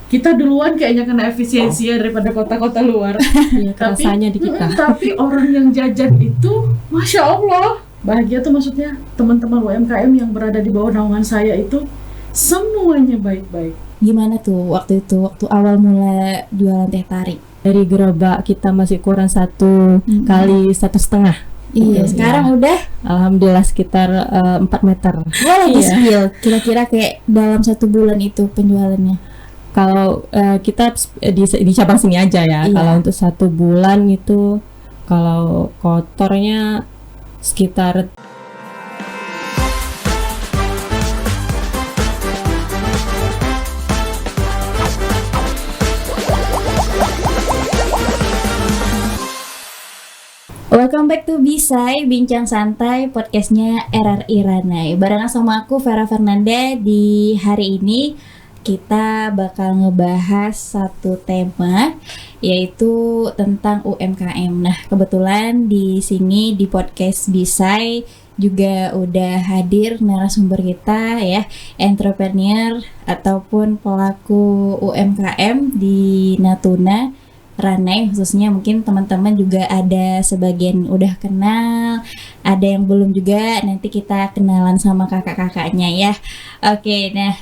kita duluan kayaknya kena efisiensi ya daripada kota-kota luar. Ya, rasanya di kita. Tapi orang yang jajan itu, Masya Allah, bahagia tuh maksudnya teman-teman UMKM yang berada di bawah naungan saya itu semuanya baik-baik. Gimana tuh waktu awal mula jualan teh tarik? Dari gerobak kita masih kurang 1 kali 1,5. Iya, sekarang udah alhamdulillah sekitar 4 meter. Wah, lagi skill. Kira-kira kayak dalam 1 bulan itu penjualannya. Kalau kita di cabang sini aja ya. Iya. Kalau untuk 1 bulan itu, kalau kotornya sekitar Welcome back to Bisai, Bincang Santai, podcastnya RRI Ranai. Barengan sama aku Vera Fernanda. Di hari ini kita bakal ngebahas satu tema, yaitu tentang UMKM. Nah, kebetulan di sini di podcast Bisai juga udah hadir narasumber kita ya, entrepreneur ataupun pelaku UMKM di Natuna Ranai, khususnya mungkin teman-teman juga ada sebagian udah kenal, ada yang belum juga, nanti kita kenalan sama kakak-kakaknya ya. Oke, nah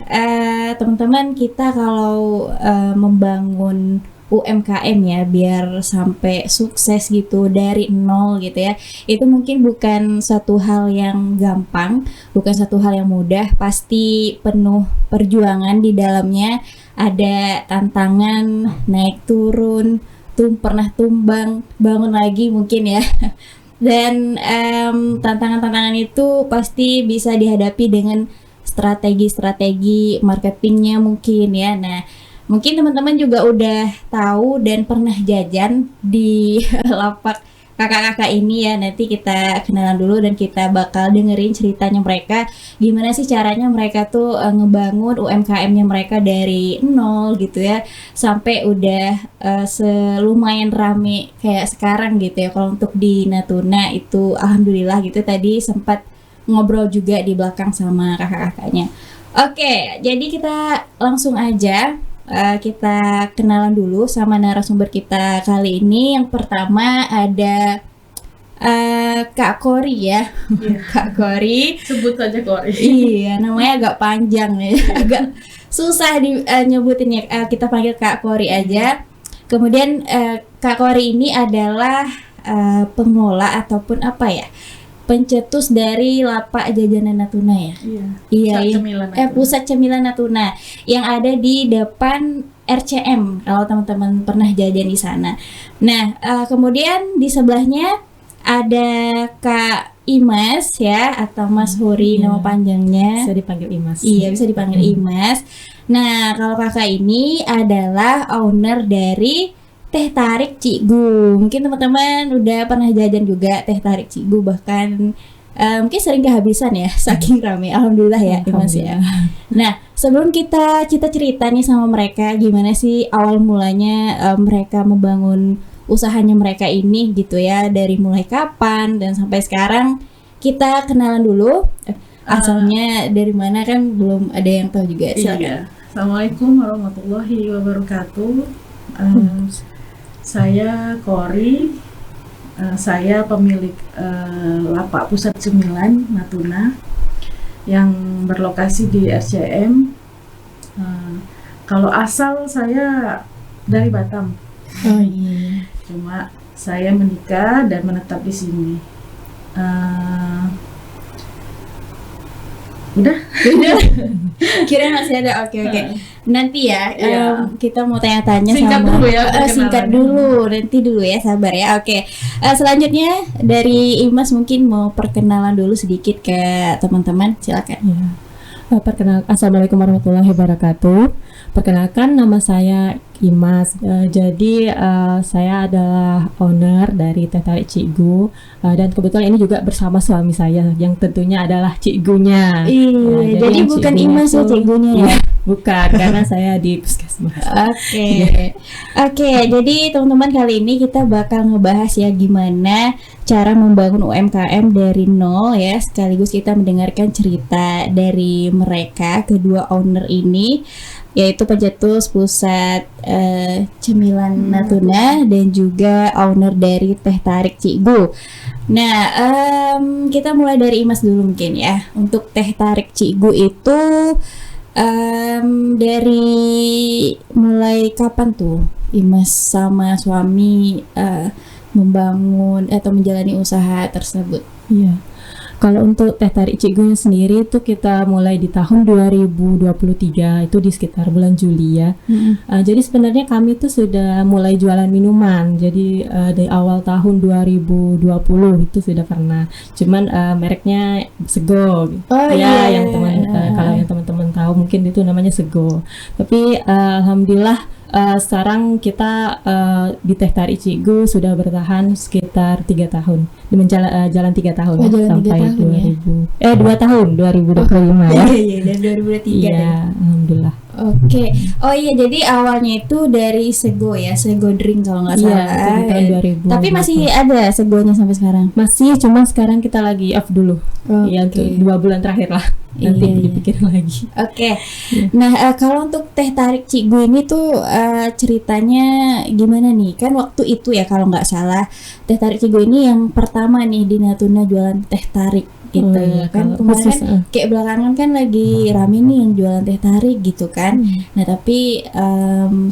teman-teman, kita kalau membangun UMKM ya biar sampai sukses gitu dari nol gitu ya, itu mungkin bukan satu hal yang gampang, bukan satu hal yang mudah, pasti penuh perjuangan di dalamnya. Ada tantangan, naik turun, pernah tumbang, bangun lagi mungkin ya. Dan tantangan-tantangan itu pasti bisa dihadapi dengan strategi-strategi marketingnya mungkin ya. Nah, mungkin teman-teman juga udah tahu dan pernah jajan di lapak kakak-kakak ini ya. Nanti kita kenalan dulu dan kita bakal dengerin ceritanya mereka, gimana sih caranya mereka tuh ngebangun UMKM-nya mereka dari nol gitu ya, sampai udah selumayan rame kayak sekarang gitu ya. Kalau untuk di Natuna itu alhamdulillah gitu, tadi sempat ngobrol juga di belakang sama kakak-kakaknya. Oke, jadi kita langsung aja. Kita kenalan dulu sama narasumber kita kali ini. Yang pertama ada Kak Kori ya. Iya. Kak Kori. Sebut saja Kori. Iya, namanya agak panjang nih. Agak susah nyebutinnya. Kita panggil Kak Kori aja. Kemudian Kak Kori ini adalah pengelola ataupun apa ya, pencetus dari lapak jajanan Natuna ya. Iya. Pusat Cemilan Natuna yang ada di depan RCM kalau teman-teman pernah jajan di sana. Nah, kemudian di sebelahnya ada Kak Imas ya, atau Mas Huri nama panjangnya. bisa dipanggil Imas. Iya, bisa dipanggil Imas. Nah, kalau kakak ini adalah owner dari Teh Tarik Cikgu. Mungkin teman-teman udah pernah jajan juga Teh Tarik Cikgu, bahkan mungkin sering kehabisan ya, saking rame. Alhamdulillah ya, Mas ya. Nah, sebelum kita cerita nih sama mereka, gimana sih awal mulanya mereka membangun usahanya mereka ini gitu ya, dari mulai kapan dan sampai sekarang. Kita kenalan dulu. Asalnya dari mana kan belum ada yang tahu juga. Iya. Assalamualaikum warahmatullahi wabarakatuh. Saya Kori, saya pemilik lapak Pusat Cemilan Natuna yang berlokasi di RCM. Kalau asal saya dari Batam. Oh iya. Cuma saya menikah dan menetap di sini. Udah. Kira masih ada. Oke. Nanti ya, Iya. kita mau tanya-tanya Singkat sama dulu ya, singkat dulu, nanti dulu ya, sabar ya. Oke. Selanjutnya dari Imas mungkin mau perkenalan dulu sedikit ke teman-teman, silakan. Ya. Assalamualaikum warahmatullahi wabarakatuh. Perkenalkan, nama saya Imas. Jadi saya adalah owner dari Teh Tarik Cikgu, dan kebetulan ini juga bersama suami saya yang tentunya adalah cikgunya. Iya, jadi bukan Imas ya cikgunya ya. Bukan, karena saya di puskesmas. Oke, jadi teman-teman, kali ini kita bakal ngebahas ya gimana cara membangun UMKM dari nol ya, sekaligus kita mendengarkan cerita dari mereka, kedua owner ini. yaitu pencetus pusat cemilan Natuna dan juga owner dari Teh Tarik Cikgu. Nah, kita mulai dari Imas dulu mungkin ya. Untuk Teh Tarik Cikgu itu dari mulai kapan tuh Imas sama suami membangun atau menjalani usaha tersebut? Iya. Kalau untuk Teh Tarik Cikgu sendiri itu kita mulai di tahun 2023, itu di sekitar bulan Juli ya. Jadi sebenarnya kami itu sudah mulai jualan minuman. Jadi dari awal tahun 2020 itu sudah pernah. Cuman mereknya Sego. Oh, ya, iya. yang kalau yang teman-teman tahu mungkin itu namanya Sego. Tapi alhamdulillah sekarang kita di Teh Tarik Cikgu sudah bertahan sekitar 3 tahun, jalan 3 tahun Oh, jalan 3 sampai tahun 2 tahun 2025 ya. Iya, dari 2023 Iya, ya. alhamdulillah. Oke. Oh iya, jadi awalnya itu dari Sego ya, Sego Drink kalau nggak Iya, salah. itu di tahun 2000. Tapi masih ada Segonya sampai sekarang. Masih, cuma sekarang kita lagi off dulu. Oke. Ya, untuk 2 bulan terakhir lah. Nanti Iya, iya. dipikir lagi. Oke. Nah, kalau untuk Teh Tarik Cikgu ini tuh ceritanya gimana nih? Kan waktu itu ya kalau nggak salah, Teh Tarik Cikgu ini yang pertama nih di Natuna jualan teh tarik gitu. Oh, iya, Kan kalau kemarin khusus, kan kayak belakangan kan lagi rame nih yang jualan teh tarik gitu kan. Nah, tapi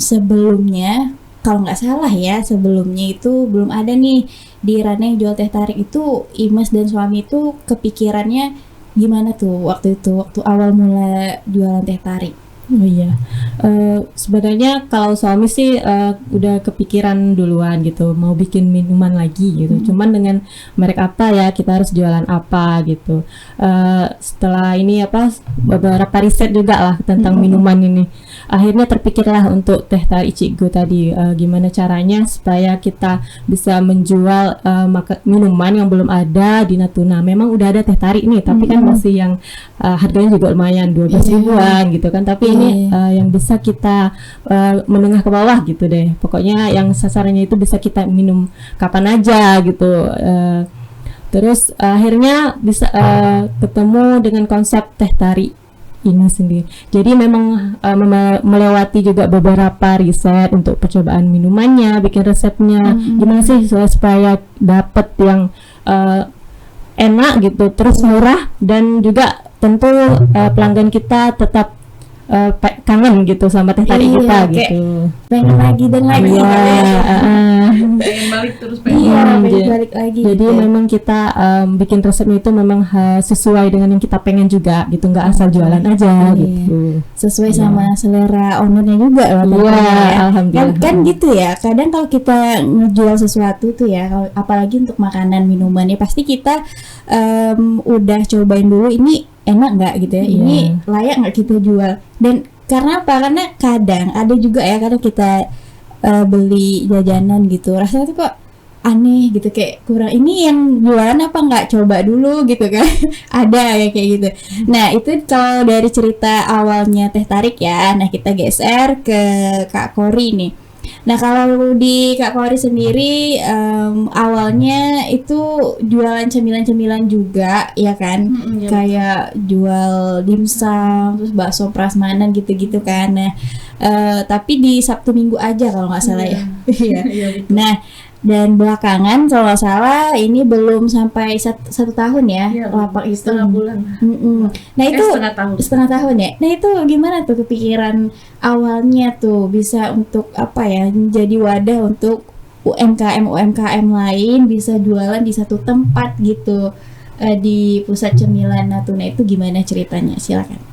sebelumnya kalau nggak salah ya, sebelumnya itu belum ada nih di Rana yang jual teh tarik itu. Imas dan suami itu kepikirannya gimana tuh waktu awal mula jualan teh tarik? Oh iya, sebenarnya kalau suami sih udah kepikiran duluan gitu, mau bikin minuman lagi gitu. Cuman dengan merek apa ya, kita harus jualan apa gitu. Setelah ini beberapa riset juga lah tentang minuman ini. Akhirnya terpikirlah untuk Teh Tarik Cikgu tadi, gimana caranya supaya kita bisa menjual minuman yang belum ada di Natuna. Memang udah ada teh tarik nih, tapi kan masih yang harganya juga lumayan 12 ribuan gitu kan. Tapi ini yang bisa kita menengah ke bawah gitu deh. Pokoknya yang sasarannya itu bisa kita minum kapan aja gitu. Terus akhirnya bisa ketemu dengan konsep teh tarik ini sendiri. Jadi memang melewati juga beberapa riset untuk percobaan minumannya, bikin resepnya, gimana sih supaya dapet yang enak gitu, terus murah, dan juga tentu pelanggan kita tetap kangen gitu sama teh tarik Iya, kita kayak gitu. pengen lagi dan lagi. Pengen balik terus Iya, Hmm, pengen balik lagi. Jadi gitu. memang kita bikin resepnya itu memang sesuai dengan yang kita pengen juga gitu, nggak asal jualan aja Iya. gitu. Sesuai sama selera ownernya juga lah Iya, tentunya ya. alhamdulillah. Kan gitu ya. Kadang kalau kita ngejual sesuatu tuh ya, apalagi untuk makanan minuman ya, pasti kita udah cobain dulu ini enak nggak gitu ya, Iya. ini layak nggak kita jual. Dan karena apa? Karena kadang ada juga ya, kadang kita beli jajanan gitu, rasanya tuh kok aneh gitu, kayak kurang, ini yang jualan apa nggak coba dulu gitu kan. Ada ya kayak gitu. Nah, itu kalau dari cerita awalnya Teh Tarik ya. Nah, kita geser ke Kak Kori nih. Nah, kalau di Kak Kori sendiri awalnya itu jualan cemilan-cemilan juga ya kan. Iya. Kayak jual dimsum, terus bakso prasmanan gitu-gitu kan. Nah, tapi di Sabtu Minggu aja kalau nggak salah ya. Iya. Iya, betul. Nah, dan belakangan kalau nggak salah ini belum sampai satu tahun ya, Iya, lapak itu. setengah bulan. Nah itu Setengah tahun. setengah tahun ya. Nah itu gimana tuh kepikiran awalnya tuh bisa untuk apa ya, menjadi wadah untuk UMKM lain bisa jualan di satu tempat gitu, di pusat cemilan Natuna. Itu gimana ceritanya? Silakan.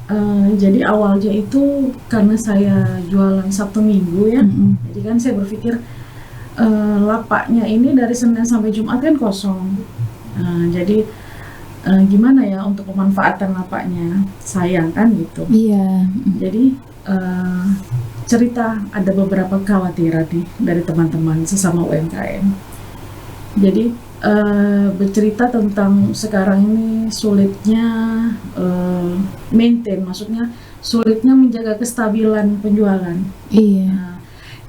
Jadi awalnya itu karena saya jualan Sabtu Minggu ya. Jadi kan saya berpikir lapaknya ini dari Senin sampai Jumat kan kosong. Jadi gimana ya untuk pemanfaatan lapaknya, sayang kan gitu. Iya. Jadi cerita ada beberapa kekhawatiran nih dari teman-teman sesama UMKM. Jadi bercerita tentang sekarang ini sulitnya maintain, maksudnya sulitnya menjaga kestabilan penjualan. Iya.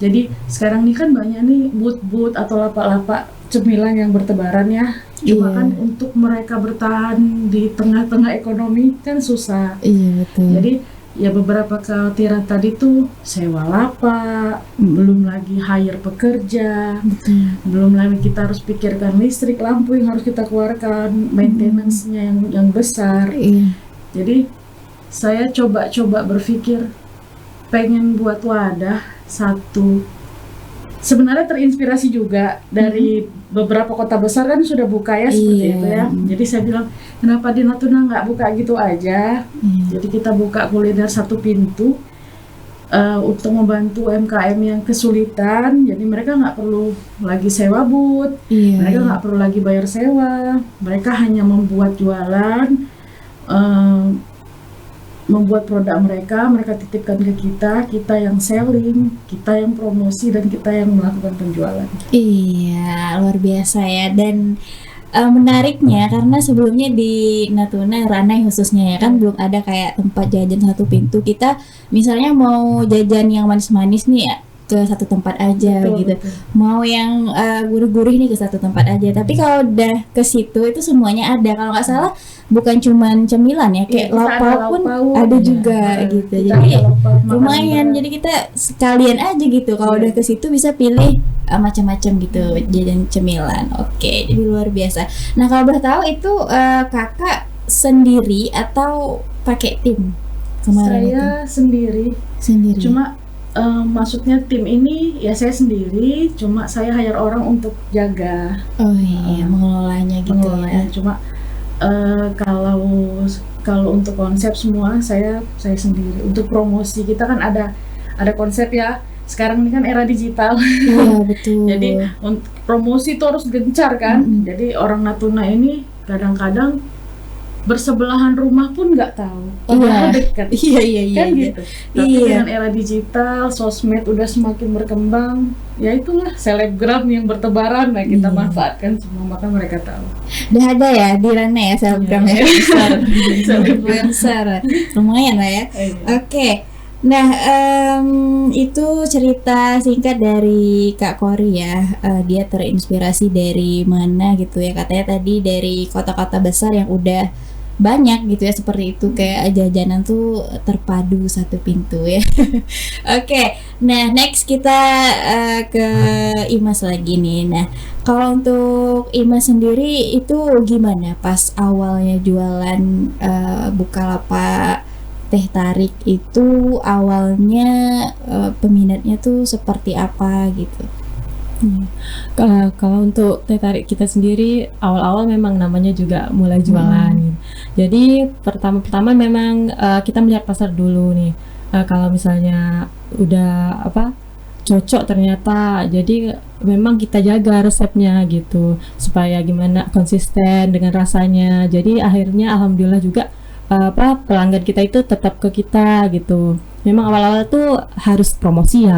Jadi sekarang ini kan banyak nih booth-booth atau lapak-lapak cemilan yang bertebaran ya. Cuma Iya. kan untuk mereka bertahan di tengah-tengah ekonomi kan susah. Iya betul. Jadi ya beberapa kekhawatiran tadi tuh sewa lapak, belum lagi hire pekerja, belum lagi kita harus pikirkan listrik, lampu yang harus kita keluarkan, maintenance-nya yang besar. Jadi saya coba berpikir pengen buat wadah satu. Sebenarnya terinspirasi juga dari beberapa kota besar kan sudah buka ya seperti itu ya. Jadi saya bilang kenapa di Natuna nggak buka gitu aja. Jadi kita buka kuliner satu pintu untuk membantu UMKM yang kesulitan. Jadi mereka nggak perlu lagi sewa booth, mereka nggak perlu lagi bayar sewa. Mereka hanya membuat jualan, membuat produk mereka titipkan ke kita yang selling, kita yang promosi, dan kita yang melakukan penjualan. Iya, luar biasa ya. Dan menariknya karena sebelumnya di Natuna Ranai khususnya ya kan belum ada kayak tempat jajan satu pintu. Kita misalnya mau jajan yang manis-manis nih ya ke satu tempat aja gitu. Mau yang gurih-gurih nih ke satu tempat aja. Tapi kalau udah ke situ itu semuanya ada. Kalau nggak salah bukan cuman cemilan ya, kayak lauk pun ada juga gitu. Jadi lumayan. Jadi kita sekalian aja gitu. Kalau udah ke situ bisa pilih macam-macam gitu jajan cemilan. Oke, jadi luar biasa. Nah, kalau boleh tahu itu kakak sendiri atau pakai tim kemarin? Saya sendiri. Cuma maksudnya tim ini ya saya sendiri, cuma saya hire orang untuk jaga. Oh iya, mengelolanya gitu ya. Cuma kalau untuk konsep semua saya sendiri. Untuk promosi kita kan ada konsep ya. Sekarang ini kan era digital. Iya, betul. Jadi promosi itu harus gencar kan. Jadi orang Natuna ini kadang-kadang bersebelahan rumah pun nggak tahu, padahal dekat. Iya kan gitu. Tapi dengan era digital, sosmed udah semakin berkembang, ya itulah selebgram yang bertebaran. Nah, kita manfaatkan semua, maka mereka tahu. Udah ada ya di Rana ya selebgram ya besar, influencer, lumayan lah ya. Oke. Nah, itu cerita singkat dari Kak Kori ya. Dia terinspirasi dari mana gitu ya? Katanya tadi dari kota-kota besar yang udah banyak gitu ya, seperti itu, kayak jajanan tuh terpadu satu pintu ya. Oke. Nah, next kita ke Imas lagi nih. Nah, kalau untuk Imas sendiri itu gimana pas awalnya jualan Bukalapak Teh Tarik itu awalnya peminatnya tuh seperti apa gitu? Kalau untuk Teh Tarik kita sendiri awal-awal memang namanya juga mulai jualan. Jadi pertama-tama memang kita melihat pasar dulu nih. Kalau misalnya udah cocok ternyata, jadi memang kita jaga resepnya gitu supaya gimana konsisten dengan rasanya. Jadi akhirnya alhamdulillah juga pelanggan kita itu tetap ke kita gitu. Memang awal-awal tuh harus promosi,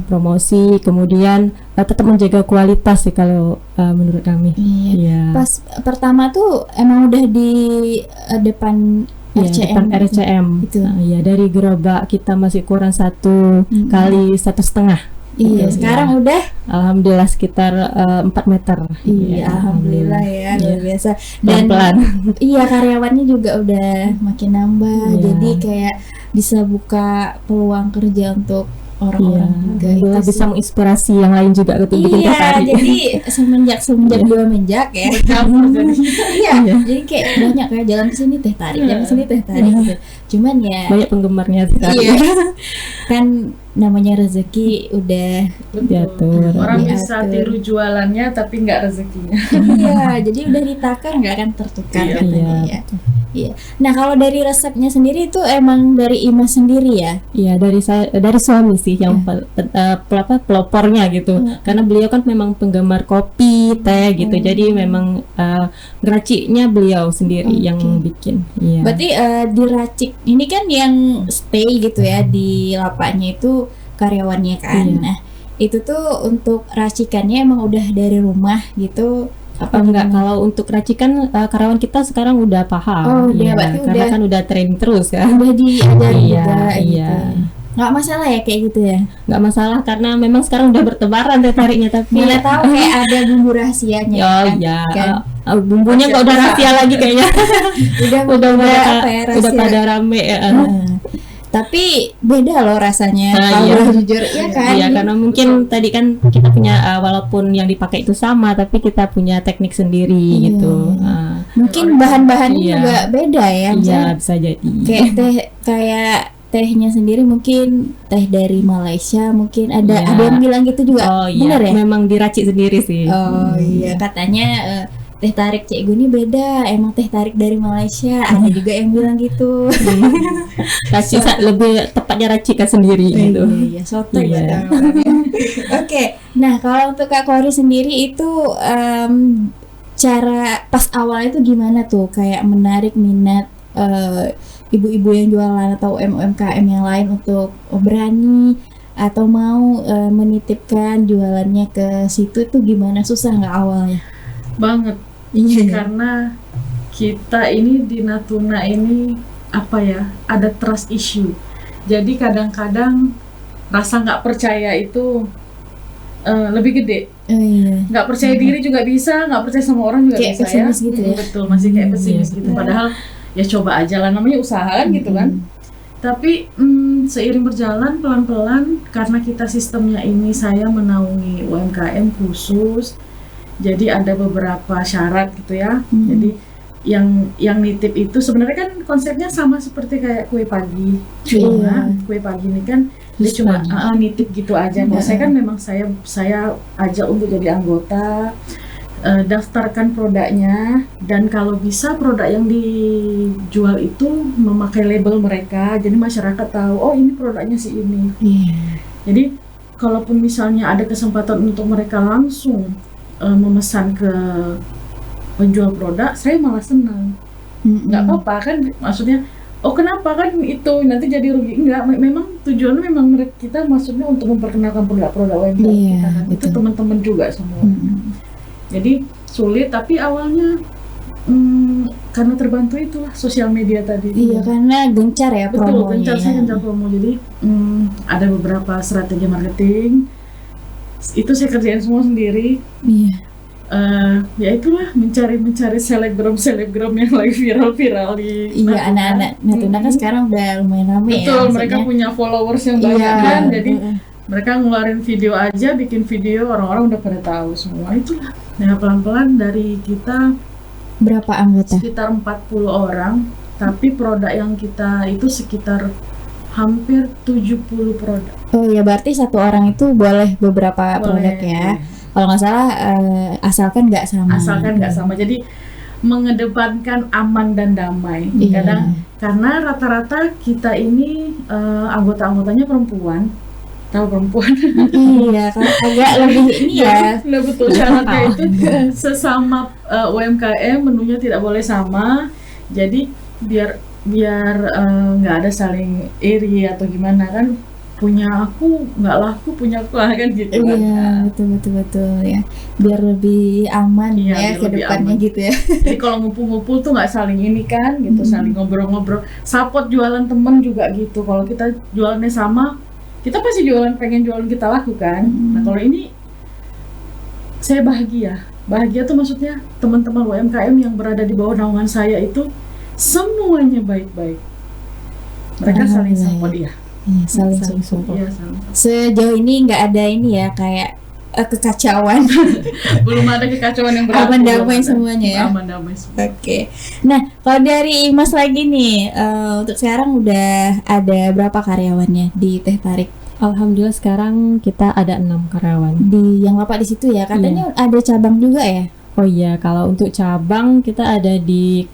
promosi, kemudian tetap menjaga kualitas sih kalau menurut kami. Iya. Pas pertama tuh emang udah di depan RCM. Depan RCM. Gitu. Iya, dari gerobak kita masih kurang 1 kali 1,5. Iya, sekarang udah alhamdulillah sekitar 4 meter. Iya, alhamdulillah ya, luar biasa. Dan pelan. Iya, karyawannya juga udah makin nambah. Jadi kayak bisa buka peluang kerja untuk orang-orang juga. Bisa menginspirasi yang lain juga gitu bikin Teh Tarik. Jadi semenjak dimenjak ya. Iya, jadi kayak banyak kayak jalan ke sini Teh Tarik, jalan ke sini Teh Tarik gitu. Cuman ya banyak penggemarnya sekarang. Iya. Kan namanya rezeki udah diatur. Orang bisa tiru jualannya tapi nggak rezekinya. Iya, jadi udah ditakar nggak akan tertukar katanya ya. Iya. Nah, kalau dari resepnya sendiri itu emang dari Imas sendiri ya? Iya, dari suami sih yang pelopornya gitu. Karena beliau kan memang penggemar kopi, teh gitu. Jadi memang ngeraciknya beliau sendiri yang bikin. Iya. Berarti diracik ini kan yang stay gitu ya di lapaknya itu karyawannya kan. Nah, itu tuh untuk racikannya emang udah dari rumah gitu. Enggak, kalau untuk racikan karyawan kita sekarang udah paham. Karena kan udah training terus kan. Udah diajarin juga iya. gitu. Nggak masalah ya kayak gitu ya? Nggak masalah karena memang sekarang udah bertebaran Teh Tariknya, tapi bila tahu kayak ada bumbu rahasianya. Oh iya. Bumbunya kok udah rahasia lagi kayaknya. udah pada rame ya. Tapi beda loh rasanya kalau Iya. jujur, ya kan? Iya, karena mungkin tadi kan kita punya walaupun yang dipakai itu sama, tapi kita punya teknik sendiri Iya. gitu. Mungkin bahan-bahannya Iya. juga beda ya. Iya, Misalnya bisa jadi. kayak tehnya sendiri mungkin teh dari Malaysia, mungkin ada Iya. yang bilang gitu juga. Oh iya, Bener ya? memang diracik sendiri sih. Oh iya, katanya teh tarik Cikgu ini beda, emang teh tarik dari Malaysia. Ada juga yang bilang gitu. Racik lebih tepatnya racikan sendiri gitu. Iya, soto Iya. ya. Oke, nah kalau untuk Kak Kori sendiri itu cara pas awalnya itu gimana tuh, kayak menarik minat ibu-ibu yang jualan atau UMKM yang lain untuk berani atau mau menitipkan jualannya ke situ, itu gimana, susah nggak awalnya? Banget. Iya. Karena kita ini di Natuna ini ada trust issue. Jadi kadang-kadang rasa nggak percaya itu lebih gede. Oh iya. Nggak percaya diri juga bisa, nggak percaya sama orang juga Kayak bisa ya. pesimis gitu ya. Betul, masih kayak pesimis Iya. gitu. Padahal ya coba aja lah, namanya usaha kan gitu kan. Tapi seiring berjalan pelan-pelan, karena kita sistemnya ini saya menaungi UMKM khusus. Jadi ada beberapa syarat gitu ya. Jadi yang nitip itu sebenarnya kan konsepnya sama seperti kayak kue pagi. Cuma kue pagi ini kan dia Khusus cuma pagi. nitip gitu aja. Kalau saya kan memang saya ajak untuk jadi anggota, daftarkan produknya, dan kalau bisa produk yang dijual itu memakai label mereka. Jadi masyarakat tahu, oh ini produknya si ini. Iya. Jadi kalaupun misalnya ada kesempatan untuk mereka langsung memesan ke penjual produk, saya malah senang. Nggak apa-apa kan, maksudnya oh kenapa kan itu nanti jadi rugi, enggak. Memang tujuannya memang kita maksudnya untuk memperkenalkan produk-produk UMKM Iya, kita kan. Itu betul. teman-teman juga semua. Jadi sulit, tapi awalnya karena terbantu itulah sosial media tadi. Iya, karena gencar ya Betul, promonya. gencar, saya gencar promo. Jadi ada beberapa strategi marketing, itu saya kerjain semua sendiri. Iya. Ya itulah, mencari selebgram yang lagi viral di Iya, Natuna. anak-anak Natuna kan sekarang udah lumayan rame ya. Betul, mereka maksudnya. punya followers yang banyak Iya. kan, jadi mereka ngeluarin video aja, bikin video, orang-orang udah pada tahu semua. Itulah. Nah, pelan-pelan dari kita Berapa anggota? sekitar 40 orang, tapi produk yang kita itu sekitar hampir 70 produk. Oh ya, berarti satu orang itu boleh beberapa produk ya. Kalau nggak salah asalkan nggak sama. Asalkan nggak sama. Jadi mengedepankan aman dan damai. Iya. Karena rata-rata kita ini anggota-anggotanya perempuan. Tahu perempuan? Iya, kan agak lebih ini ya. Nah, betul, syaratnya itu sesama UMKM menunya tidak boleh sama. Jadi biar nggak ada saling iri atau gimana kan, punya aku nggak laku, punya aku lah kan gitu. Iya, betul ya. Biar lebih aman Iya, ya biar ke lebih depannya aman. gitu ya. Jadi kalau ngumpul-ngumpul tuh nggak saling ini kan gitu, saling ngobrol-ngobrol. Support jualan temen juga gitu. Kalau kita jualannya sama, kita pasti pengen jualan kita lakukan. Nah kalau ini saya bahagia tuh maksudnya teman-teman UMKM yang berada di bawah naungan saya itu semuanya baik-baik. Mereka saling support ya. Iya, saling support. Iya, saling. Sejauh ini nggak ada ini ya kayak kekacauan. Belum ada kekacauan yang berlaku. Aman damai belum ada. semuanya ya. Aman damai semua. Oke. Nah, kalau dari Mas lagi nih, untuk sekarang udah ada berapa karyawannya di Teh Tarik? Alhamdulillah sekarang kita ada 6 karyawan. Di yang Bapak di situ ya, katanya ada cabang juga ya? Oh iya, kalau untuk cabang kita ada di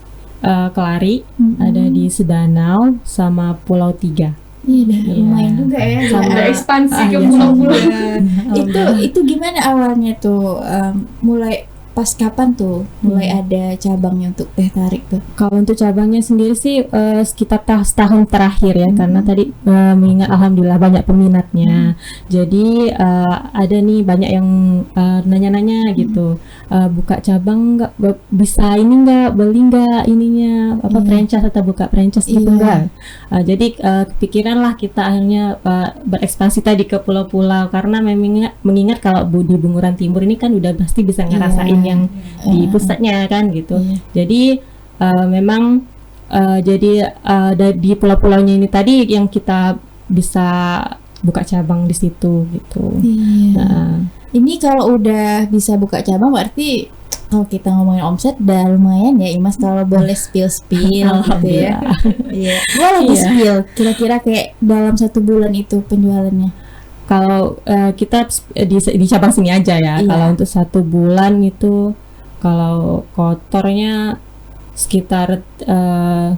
Kelari, ada di Sedanau sama Pulau Tiga. Iya, udah Iya. lumayan juga ya. Sama- Ada ekspansi ke iya, pulau-pulau. Itu gimana awalnya tuh? Mulai pas kapan tuh mulai ada cabangnya untuk Teh Tarik tuh? Kalau untuk cabangnya sendiri sih sekitar setahun terakhir ya, karena tadi mengingat alhamdulillah banyak peminatnya. Jadi ada nih banyak yang nanya-nanya gitu, buka cabang nggak, bisa ini nggak, beli nggak ininya franchise atau buka franchise gitu nggak? Jadi kepikiran lah kita akhirnya berekspansi tadi ke pulau-pulau, karena mengingat kalau di Bunguran Timur ini kan udah pasti bisa ngerasain yang di pusatnya kan gitu. Jadi memang Jadi di pulau-pulaunya ini tadi yang kita bisa buka cabang di situ gitu. Iya. Nah, Ini kalau udah bisa buka cabang berarti kalau kita ngomongin omset udah lumayan ya Imas, kalau boleh spill gitu ya. Alhamdulillah. Iya. Boleh di Iya. spill kira-kira kayak dalam 1 bulan itu penjualannya. Kalau kita di cabang sini aja ya. Iya. Kalau untuk 1 bulan itu kalau kotornya sekitar 2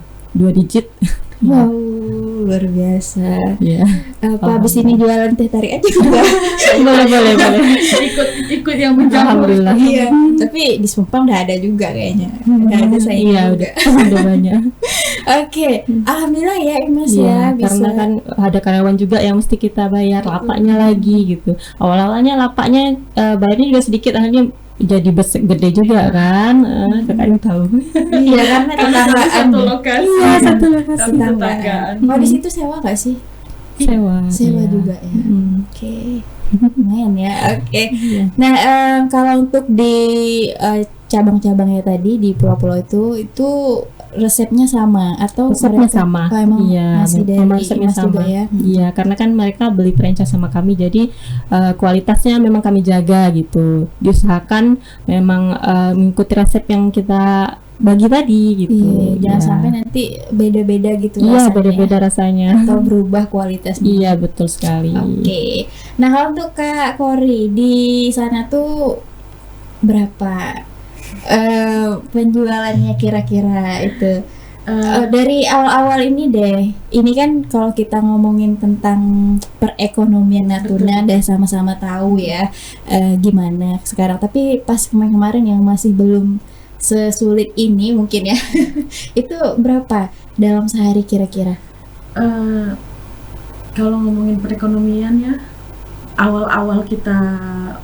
digit. Wow, luar biasa. Ya. Apa abis ini jualan teh tarik aja juga? boleh. ikut yang mencampur. Alhamdulillah. Iya. Tapi di Sumpang udah ada juga kayaknya. Udah ada saya Iya, juga. udah banyak. Oke, alhamdulillah ya Imas Iya, ya bisa. karena kan ada karyawan juga yang mesti kita bayar lapaknya lagi gitu. Awal-awalnya lapaknya bayarnya juga sedikit, akhirnya jadi gede juga kan. Kakaknya tahu. Iya karena tetanggaan. Satu lokasi. Iya, satu lokasi. Tapi Tetanggaan. tetanggaan. Oh di situ sewa nggak sih? Sewa. Sewa iya. juga ya. Mm. Oke, lumayan ya. Oke. Iya. Nah kalau untuk di cabang-cabangnya tadi di pulau-pulau itu resepnya sama atau Resepnya mereka- sama. Oh, emang Iya, masih dari memang resepnya Imas juga sama. ya. Iya, karena kan mereka beli franchise sama kami, jadi kualitasnya memang kami jaga gitu. Diusahakan memang mengikuti resep yang kita bagi tadi gitu. Iya, jangan Iya. sampai nanti beda-beda gitu Iya, rasanya. beda-beda rasanya. Atau berubah kualitasnya. Iya, betul sekali. Oke. Nah, kalau untuk Kak Kori di sana tuh berapa penjualannya kira-kira itu? Dari awal-awal ini deh. Ini kan kalau kita ngomongin tentang perekonomian Natuna udah sama-sama tahu ya gimana sekarang. Tapi pas kemarin-kemarin yang masih belum sesulit ini mungkin ya. Itu berapa dalam sehari kira-kira? Kalau ngomongin perekonomian ya, awal-awal kita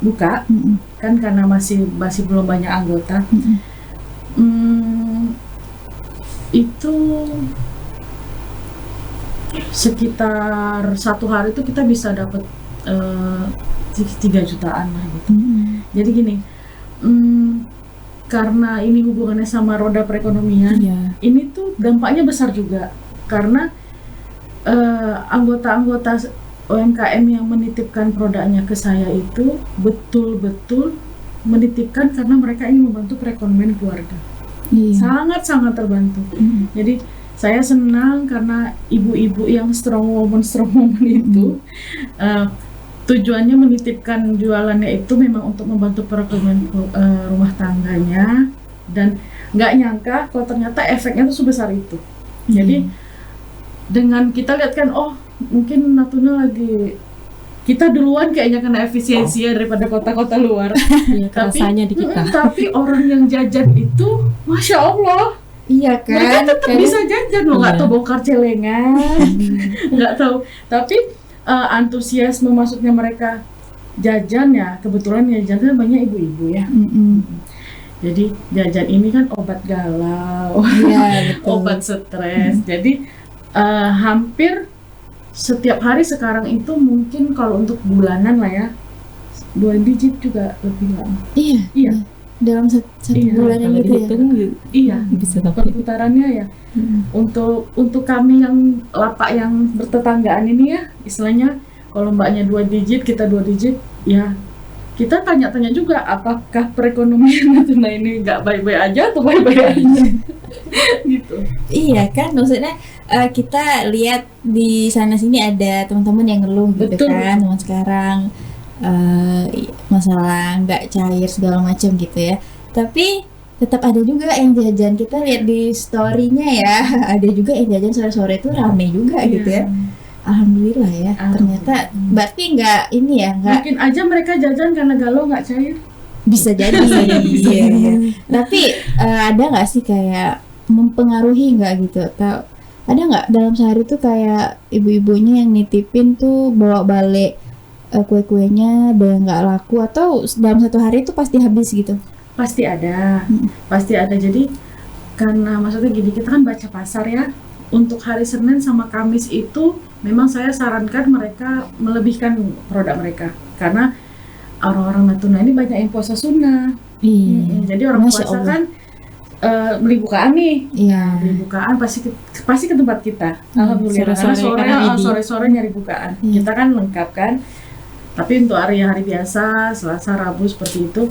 buka Mm-mm. kan karena masih belum banyak anggota, Mm-mm. itu sekitar 1 hari itu kita bisa dapat 3 jutaan lah gitu. Mm-mm. Jadi gini, karena ini hubungannya sama roda perekonomian, Iya. ini tuh dampaknya besar juga karena anggota-anggota UMKM yang menitipkan produknya ke saya itu betul-betul menitipkan karena mereka ingin membantu perekonomian keluarga. Iya. Sangat-sangat terbantu. Mm. Jadi saya senang karena ibu-ibu yang strong woman itu tujuannya menitipkan jualannya itu memang untuk membantu perekonomian rumah tangganya, dan nggak nyangka kalau ternyata efeknya tuh sebesar itu. Jadi dengan kita lihat kan, oh mungkin Natuna lagi, kita duluan kayaknya kena efisiensi ya daripada kota-kota luar. Iya, rasanya di kita. Tapi orang yang jajan itu, masya Allah, Iya kan? mereka tetap Kadang- bisa jajan loh, nggak Iya. tahu bongkar celengan, nggak tahu. Tapi antusiasme maksudnya mereka jajan ya, kebetulan ya jajan banyak ibu-ibu ya. Mm-mm. Jadi jajan ini kan obat galau, Iya, betul. obat stres. Jadi hampir setiap hari sekarang itu mungkin kalau untuk bulanan lah ya 2 digit juga lebih lama. Iya. Iya. Dalam satu Iya, bulan Kalau gitu ya. dihitung Iya, bisa sampai perputarannya ya. Untuk kami yang lapak yang bertetanggaan ini ya, istilahnya kalau mbaknya 2 digit, kita 2 digit, ya kita tanya-tanya juga apakah perekonomian Natuna ini nggak baik-baik aja atau baik-baik aja gitu. Iya kan, maksudnya kita lihat di sana sini ada teman-teman yang ngeluh gitu Betul. kan, teman sekarang masalah nggak cair segala macam gitu ya. Tapi tetap ada juga yang jajan. Kita lihat di story-nya ya, ada juga yang jajan sore-sore itu rame juga gitu ya. Alhamdulillah ya. Ternyata berarti nggak ini ya, nggak Mungkin aja mereka jajan karena galau nggak cair. bisa jadi. Iya, iya. Tapi ada nggak sih kayak mempengaruhi nggak gitu? Atau ada nggak dalam sehari tuh kayak ibu-ibunya yang nitipin tuh bawa balik kue-kuenya ada yang nggak laku, atau dalam 1 hari itu pasti habis gitu? Pasti ada, pasti ada. Jadi karena maksudnya gini, kita kan baca pasar ya. Untuk hari Senin sama Kamis itu memang saya sarankan mereka melebihkan produk mereka karena orang-orang Natuna ini banyak yang puasa sunnah. Iya. Jadi orang Masya puasa Allah. kan beli bukaan nih. Iya. Beli bukaan pasti ke tempat kita. Alhamdulillah. Karena sore-sore nyari bukaan. Kita kan lengkap kan. Tapi untuk hari-hari biasa, Selasa, Rabu seperti itu,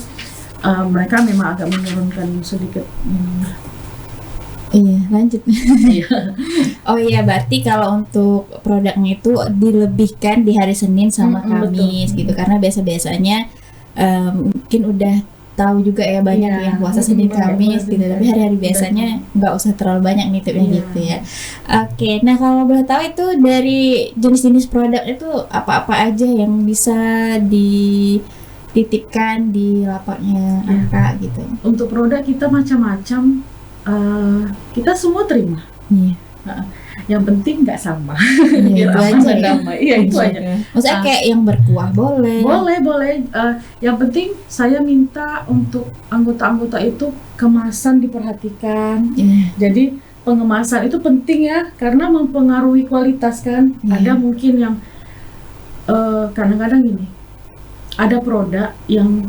mereka memang agak menurunkan sedikit. Iya, lanjut. Oh iya, berarti kalau untuk produknya itu dilebihkan di hari Senin sama Kamis gitu, karena biasanya mungkin udah tahu juga ya banyak yang puasa Senin Kamis gitu, tapi hari-hari biasanya nggak usah terlalu banyak nitipnya gitu ya. Oke, nah kalau boleh tahu itu dari jenis-jenis produk itu apa-apa aja yang bisa dititipkan di lapaknya Angka gitu? Untuk produk kita macam-macam, kita semua terima. Yang penting nggak sama. Biar aman dan damai. Iya, itu aja. Maksudnya kayak yang berkuah boleh. Boleh. Yang penting saya minta untuk anggota-anggota itu kemasan diperhatikan. Jadi pengemasan itu penting ya, karena mempengaruhi kualitas kan. Ada mungkin yang kadang-kadang gini, ada produk yang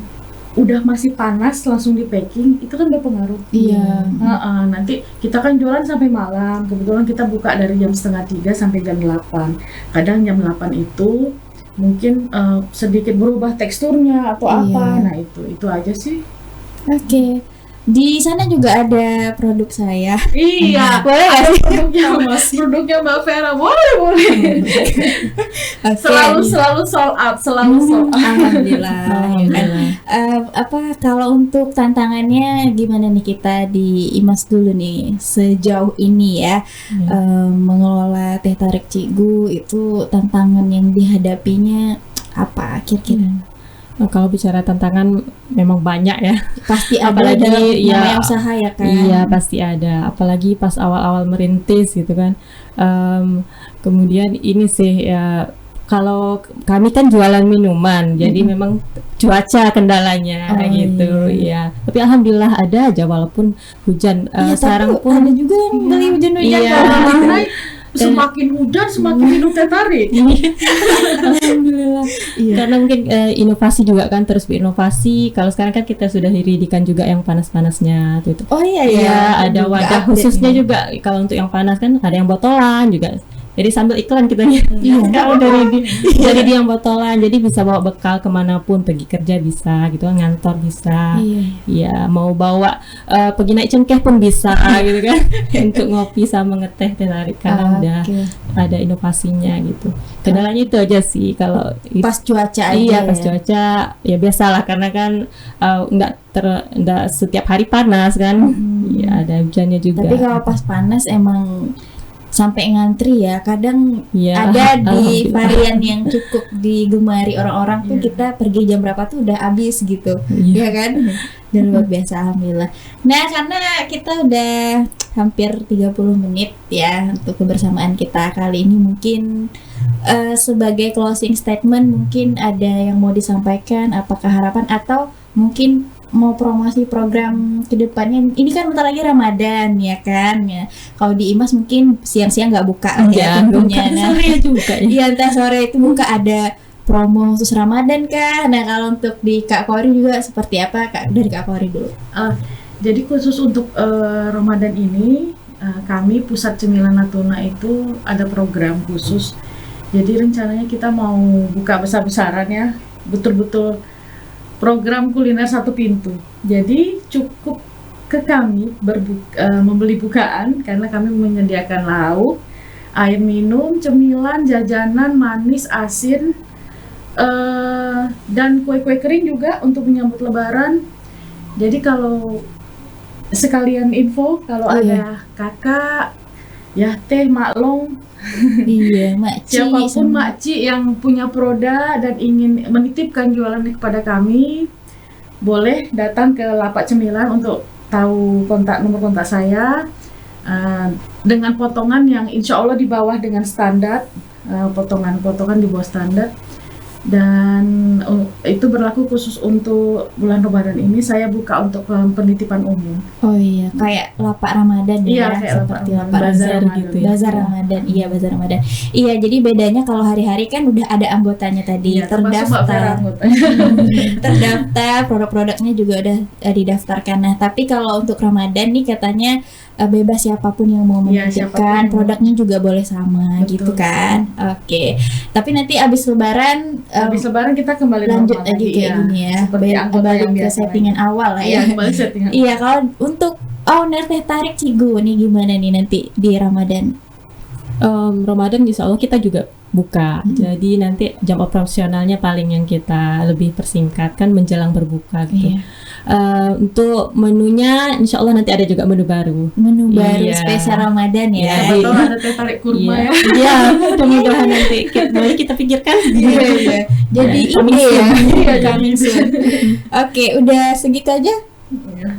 udah masih panas langsung di packing, itu kan berpengaruh. Nanti kita kan jualan sampai malam, kebetulan kita buka dari jam 2:30 sampai jam 8. Kadang jam 8 itu mungkin sedikit berubah teksturnya atau apa. Nah itu aja sih. Oke. Di sana juga ada produk saya. Iya, boleh nggak sih? Produknya Mbak Vera, boleh. Selalu sold out. Alhamdulillah. Kalau untuk tantangannya gimana nih kita di Imas dulu nih sejauh ini ya, mengelola Teh Tarik Cikgu itu tantangan yang dihadapinya apa kira-kira? Kalau bicara tantangan memang banyak ya. Pasti ada, apalagi namanya usaha ya kan. Iya, pasti ada. Apalagi pas awal-awal merintis gitu kan. Kemudian ini sih ya, kalau kami kan jualan minuman, jadi memang cuaca kendalanya gitu ya. Tapi alhamdulillah ada aja walaupun hujan. Sekarang pun ada juga yang beli hujan-hujan. Iya. Semakin hujan semakin minum Teh Tarik. Alhamdulillah. Karena mungkin inovasi juga kan, terus berinovasi. Kalau sekarang kan kita sudah diridikan juga yang panas-panasnya tuh. Iya, ada wadah khususnya juga. Kalau untuk yang panas kan ada yang botolan juga. Jadi sambil iklan kita kalau dari dia yang botolan, jadi bisa bawa bekal kemanapun, pergi kerja bisa gitu kan, ngantor bisa. Iya, mau bawa pergi naik cengkeh pun bisa gitu kan. Untuk ngopi sama ngeteh Teh Tarik karena udah ada inovasinya gitu. Kendalanya itu aja sih kalau pas cuaca aja. Iya, pas cuaca ya biasalah, karena kan enggak setiap hari panas kan. Iya, ada hujannya juga. Tapi kalau pas panas emang sampai ngantri ya, kadang ada di varian yang cukup digemari orang-orang tuh kita pergi jam berapa tuh udah habis gitu, ya kan? Dan luar biasa, alhamdulillah. Nah, karena kita udah hampir 30 menit ya untuk kebersamaan kita kali ini, mungkin sebagai closing statement mungkin ada yang mau disampaikan, apakah harapan atau mungkin mau promosi program ke depannya. Ini kan bentar lagi Ramadan ya kan ya. Kalau di Imas mungkin siang-siang nggak buka ya tentunya. Sore juga ya. Iya, entah sore itu buka ada promo khusus Ramadan kah? Nah, kalau untuk di Kak Kori juga seperti apa Kak? Dari Kak Kori dulu. Jadi khusus untuk Ramadan ini kami Pusat Cemilan Natuna itu ada program khusus. Jadi rencananya kita mau buka besar-besaran ya, betul-betul program kuliner satu pintu. Jadi cukup ke kami membeli bukaan, karena kami menyediakan lauk, air minum, cemilan, jajanan, manis, asin, dan kue-kue kering juga untuk menyambut Lebaran. Jadi kalau sekalian info, kalau ada kakak, ya teh, maklong, makci, siapapun makci yang punya produk dan ingin menitipkan jualannya kepada kami, boleh datang ke Lapak Cemilan untuk tahu nomor kontak saya, dengan potongan yang insya Allah di bawah dengan standar, potongan di bawah standar. Dan itu berlaku khusus untuk bulan Ramadan ini. Saya buka untuk penitipan umum. Oh iya, kayak lapak Ramadan Iya, ya, kayak seperti lapak lapak bazar Ramadan gitu ya. Bazar Ramadan, iya bazar Ramadan. Iya, jadi bedanya kalau hari-hari kan udah ada anggotanya tadi, Iya, termasuk Mbak Vera terdaftar. anggotanya. Terdaftar, produk-produknya juga udah didaftarkan. Nah, tapi kalau untuk Ramadan nih katanya bebas siapapun yang mau Iya, menitipkan, siapapun. produknya juga boleh sama. Betul. Gitu kan. Oke. Tapi nanti abis lebaran Habis Lebaran kita kembali lanjut normal lagi kayak ya. gini ya. Seperti anggota Balik yang ke biasa settingan awal lah Iya, ya. kembali settingan. Iya, kalau untuk owner Teh Tarik Cigu nih gimana nih nanti di Ramadan? Ramadan insya Allah kita juga buka. Jadi nanti jam operasionalnya paling yang kita lebih persingkat kan menjelang berbuka gitu. Iya. Untuk menunya insya Allah nanti ada juga menu baru. Menu baru Iya. spesial Ramadan ya. Iya, Betul, ada teh tarik kurma ya. Iya, mudah-mudahan nanti boleh kita pikirkan. Iya. Jadi Ya, ini ya. Iya, Coming soon. Oke, udah segitu aja. Iya.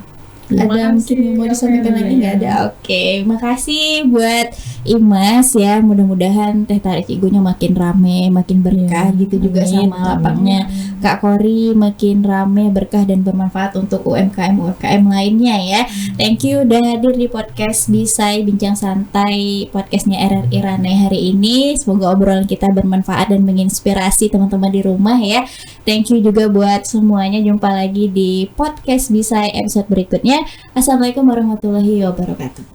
Ada Terima mungkin kasih, yang mau Kak disampaikan Vera. lagi nggak ada? Oke, makasih buat Imas ya. Mudah-mudahan Teh Tarik Cigunya makin rame, makin berkah Iya, gitu juga amin, sama lapaknya Kak Kori makin rame, berkah dan bermanfaat untuk UMKM lainnya ya. Thank you udah hadir di podcast Bisai Bincang Santai podcastnya RRI Ranai hari ini. Semoga obrolan kita bermanfaat dan menginspirasi teman-teman di rumah ya. Thank you juga buat semuanya. Jumpa lagi di podcast Bisai episode berikutnya. Assalamualaikum warahmatullahi wabarakatuh.